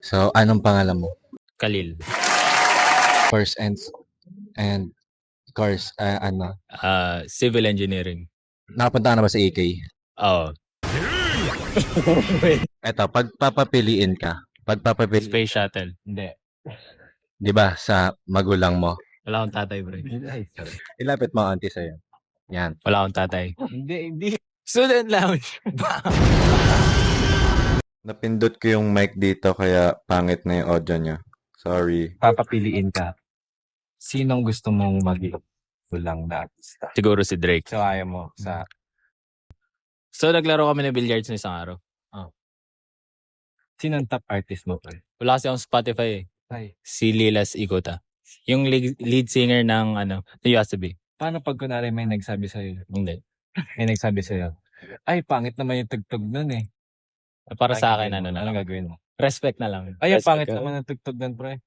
So, anong pangalan mo? Khalil. Course and course, Civil engineering. nakapunta ka na ba sa EK? Oo. Eto, pagpapapiliin ka, Space shuttle. Hindi. di ba, sa magulang mo, Wala akong tatay, bro. ilapit mo ang auntie sa'yo. Yan. Wala akong tatay. Hindi. Student lounge. Napindot ko yung mic dito kaya pangit na yung audio niya. Sorry. Papapiliin ka, sinong gusto mong maging ulang na artista? Siguro si Drake. So, ayaw mo sa... So, naglaro kami ng billiards ng isang araw. Sinong top artist mo, pre? Wala kasi akong Spotify eh. Ay, Si Lilas Igota. Yung lead singer ng YOASOBI. paano pag kunwari may nagsabi sa'yo? Hindi. May nagsabi sa'yo, ay, pangit naman yung tugtog nun eh. Para sa akin, Anong na lang. gagawin mo? Respect na lang. Ay, ang Respect pangit ka. naman ng tugtog nun, pre.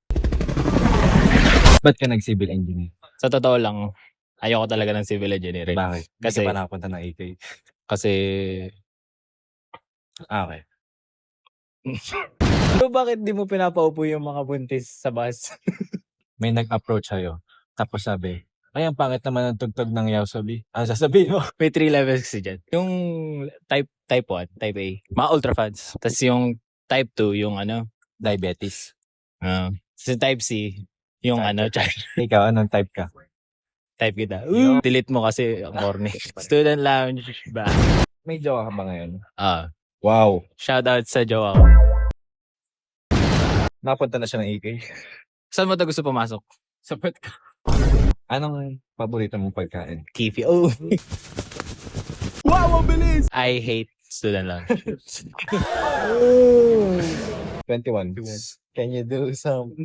Ba't ka nag-civil engineer? Sa totoo lang, ayoko talaga ng civil engineering. Bakit? Kasi- Hindi ka ba nakapunta ng AK? Kasi, Okay. so bakit di mo pinapaupo yung mga buntis sa bus? May nag-approach sa'yo, tapos sabi, ay, ang pangit naman ng tugtog ng YOASOBI. Ano sasabihin mo? May 3 levels kasi dyan. Yung type 1, type A, mga ultra fans. Tapos yung type 2, yung Diabetes. sa type C, yung Ikaw, anong type ka? type kita. Delete mo kasi ang corny. Student lounge ba? May jowa ka ba ngayon? Wow. Shout out sa jowa ko. Napunta na siya ng AK. Saan mo gusto pumasok? Sa pet ka. Anong paborito mong pagkain? Kifi. Oh. Wow, ang bilis! I hate student lounge. 21. Can you do some...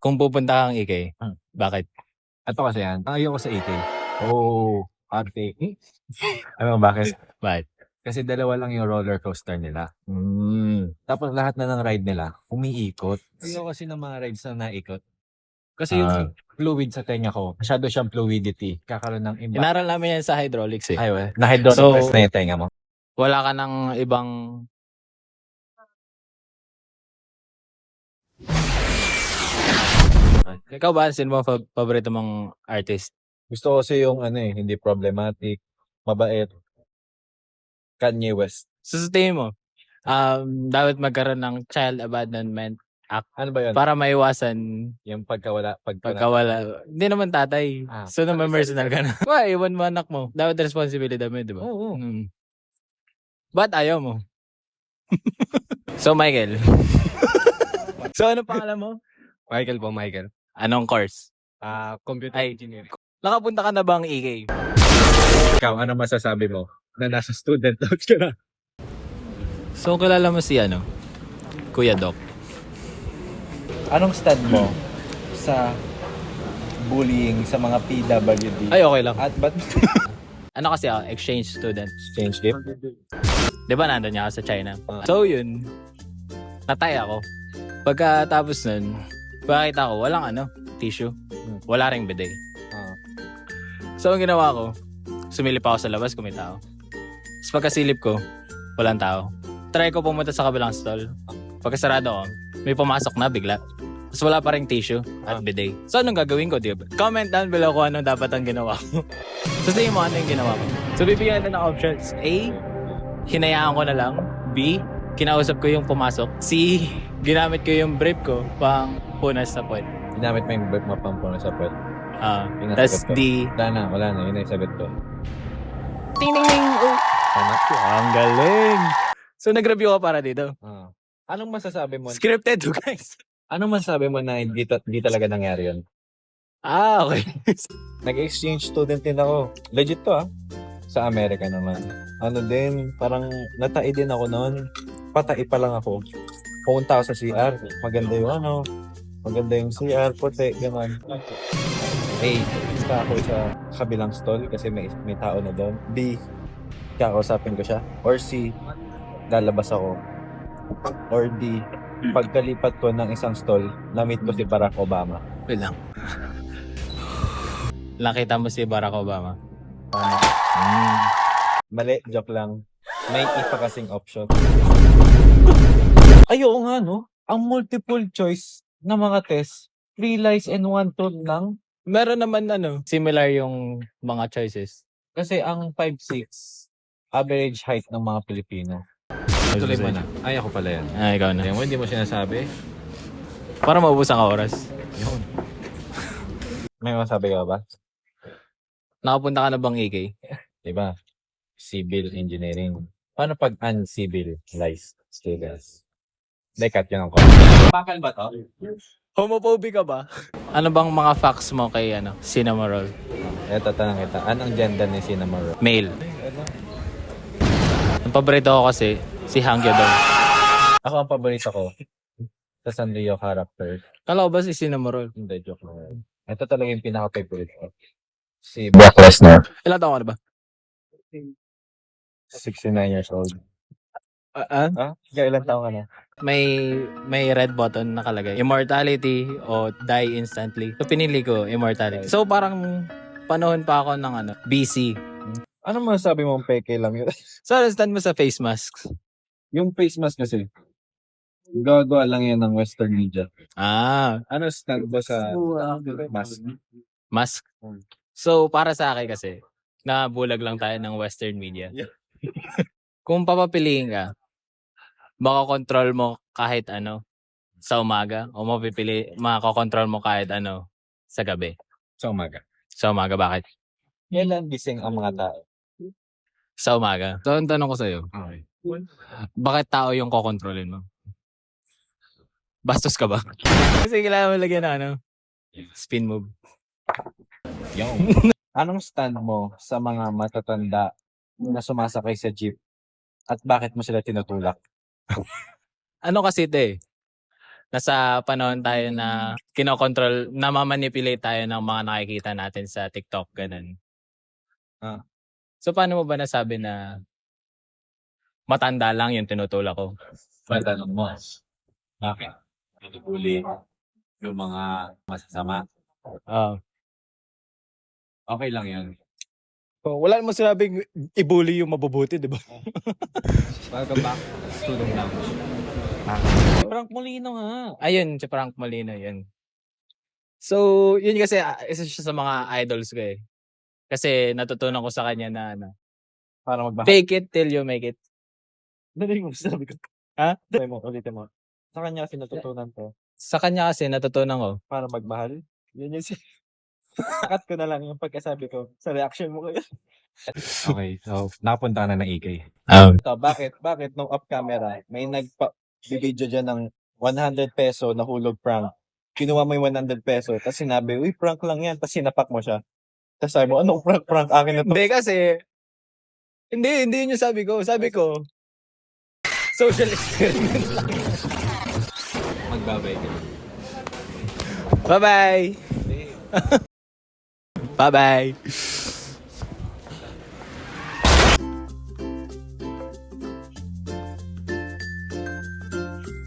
Kung pupunta kang IK, bakit? Ato kasi yan. Ayoko sa AK. Oh, arte. Ano bakit? Bakit? Kasi dalawa lang yung roller coaster nila. Tapos lahat na ng ride nila, umiikot. Ayoko kasi ng mga rides na naikot. Kasi yung fluid sa tenga ko, masyado siyang fluidity. Kakaroon ng imbalance. Inaral namin yan sa hydraulics eh. Ay, na-hydraulic So- press na yung tenga mo. Wala ka ng ibang... Ikaw ba, sino mo paborito mong artist? Gusto ko kasi yung hindi problematic, mabait. Kanye West. So sa tingin mo, dapat magkaroon ng child abandonment Ano ba yun? para maiwasan Yung pagkawala. pagkawala. Hindi naman tatay. So naman personal ka na. Why? Iwan mo anak mo. Dapat responsibility mo, di ba? Oo. Ba't ayaw mo? So Michael. So ano pangalan mo? Michael po, Michael. Anong course? Computer Ay. engineering. Nakapunta ka na bang EK? Ikaw, ano masasabi mo na nasa student lounge ka na? So kilala mo si Kuya Doc. Anong stand mo sa bullying sa mga PWD? Ay, okay lang. At ba't Ano kasi ako, exchange student. change gift? Di ba nandun niya ako sa China? So yun, natay ako. Pagkatapos nun, bakita ko, walang tissue. Wala ring bidet. So ang ginawa ko, sumilip ako sa labas kung may tao. Tapos pagkasilip ko, walang tao. Try ko pumunta sa kabilang stall. Pagkasarado ko, may pumasok na bigla. Tapos wala pa ring tissue at bidet. So anong gagawin ko, di ba? Comment down below kung anong dapat ang ginawa ko. So tingin mo ano yung ginawa ko. So bibigyan natin ng options. A, hinayaan ko na lang. B, kinausap ko yung pumasok. C, ginamit ko yung brief ko pang punas sa puwet. Ginamit mo yung birth mapampuno sa pwet. Yung Tapos nasagot ko. D, Wala na. Yun na yung sagot ko. ting ting ting. Oh. Tama. Ang galing. So nag-review ka para dito. Anong masasabi mo? Scripted to guys. Anong masasabi mo na hindi talaga nangyari yun? Okay. Nag-exchange student din ako. Legit to Sa Amerika naman. Parang natai din ako noon. Patai pa lang ako. Pumunta ako sa CR. Maganda yung CR, puti, gano'n. Basta ako sa kabilang stall kasi may tao na doon. B, kakausapin ko siya. Or C, lalabas ako. Or D, pagkalipat ko ng isang stall, na-meet ko si Barack Obama. Wait lang. Nakita mo si Barack Obama. Mali, joke lang. May ipa kasing option. Ay, oo nga, no? Ang multiple choice na mga test, 3 lies and 1 truth lang. Meron naman similar yung mga choices. Kasi ang 5'6", average height ng mga Pilipino. Tuloy mo na. Ay, ako pala yan. Ah, ikaw na. Ayan mo, hindi mo sinasabi. Para maubusan ka oras. Yun. May masabi ka ba? Nakapunta ka na bang EK? Diba? Civil engineering. Paano pag uncivilized students? Cut yun ang bakal ba to? Homophobic ka ba? Ano bang mga facts mo kay Cinnamon Roll? Eto, tanong kita. Anong gender ni Cinnamon Roll? Male. Ang paborito ko kasi, si Hangyo daw. Ako ang paborito ko sa Sanrio character. Kala ko ba si Cinnamon Roll? Hindi, joke lang. Ito talaga yung pinaka-favorite ko. Si Brock Lesnar. Ilan taon ka na ba? 69 years old. Ilan taon ka na? May red button nakalagay. Immortality o die instantly. So pinili ko immortality. So parang panahon pa ako ng BC. Ano masasabi mong peke lang yun? So stand mo sa face masks. Yung face mask kasi, gagawa lang yan ng Western media. Ah, Ano stand ba sa mask? mask. So para sa akin kasi, nabulag lang tayo ng Western media. Yeah. Kung papapiliin ka, makakontrol mo kahit sa umaga o makakontrol mo kahit sa gabi. Sa umaga. Sa umaga, bakit? Kailan gising ang mga tao? Sa umaga. So, ang tanong ko sa'yo, Okay. bakit tao yung kokontrolin mo? Bastos ka ba? Kasi kailangan mo lagyan ng spin move. Yung. Anong stand mo sa mga matatanda na sumasakay sa jeep at bakit mo sila tinutulak? Ano kasi ito nasa panahon tayo na kinokontrol, namamanipulate tayo ng mga nakikita natin sa TikTok, ganun. So, paano mo ba nasabi na matanda lang yung tinutulak ko? Patanong mo, bakit? Pinupuli yung mga masasama. Okay lang yun. Wala namang sinabing i-bully yung mabubuti, di ba? Welcome back, student lounge. Si Frank Molino nga. Ayun, si Frank Molino, yun. So, yun kasi, isa siya sa mga idols ko Kasi natutunan ko sa kanya na Para magbahal. fake it till you make it. Dali mo, sabi ko. Ha? Sabi mo, ulitin mo. Sa kanya kasi natutunan to. Sa kanya kasi natutunan ko. Para magmahal. Yun yung cut ko na lang yung pagkasabi ko sa reaction mo kayo. Okay, so napunta na ng EK. So, bakit nung off camera, may nagpa-video dyan ng 100 peso na hulog prank. Kinuha mo yung 100 peso, tapos sinabi, uy, prank lang yan, tapos sinapak mo siya. Tapos sabi mo, anong prank akin na to? Hindi kasi, hindi yun yung sabi ko. Sabi ko, social experiment lang. Magbabay ka. Bye-bye! Bye-bye!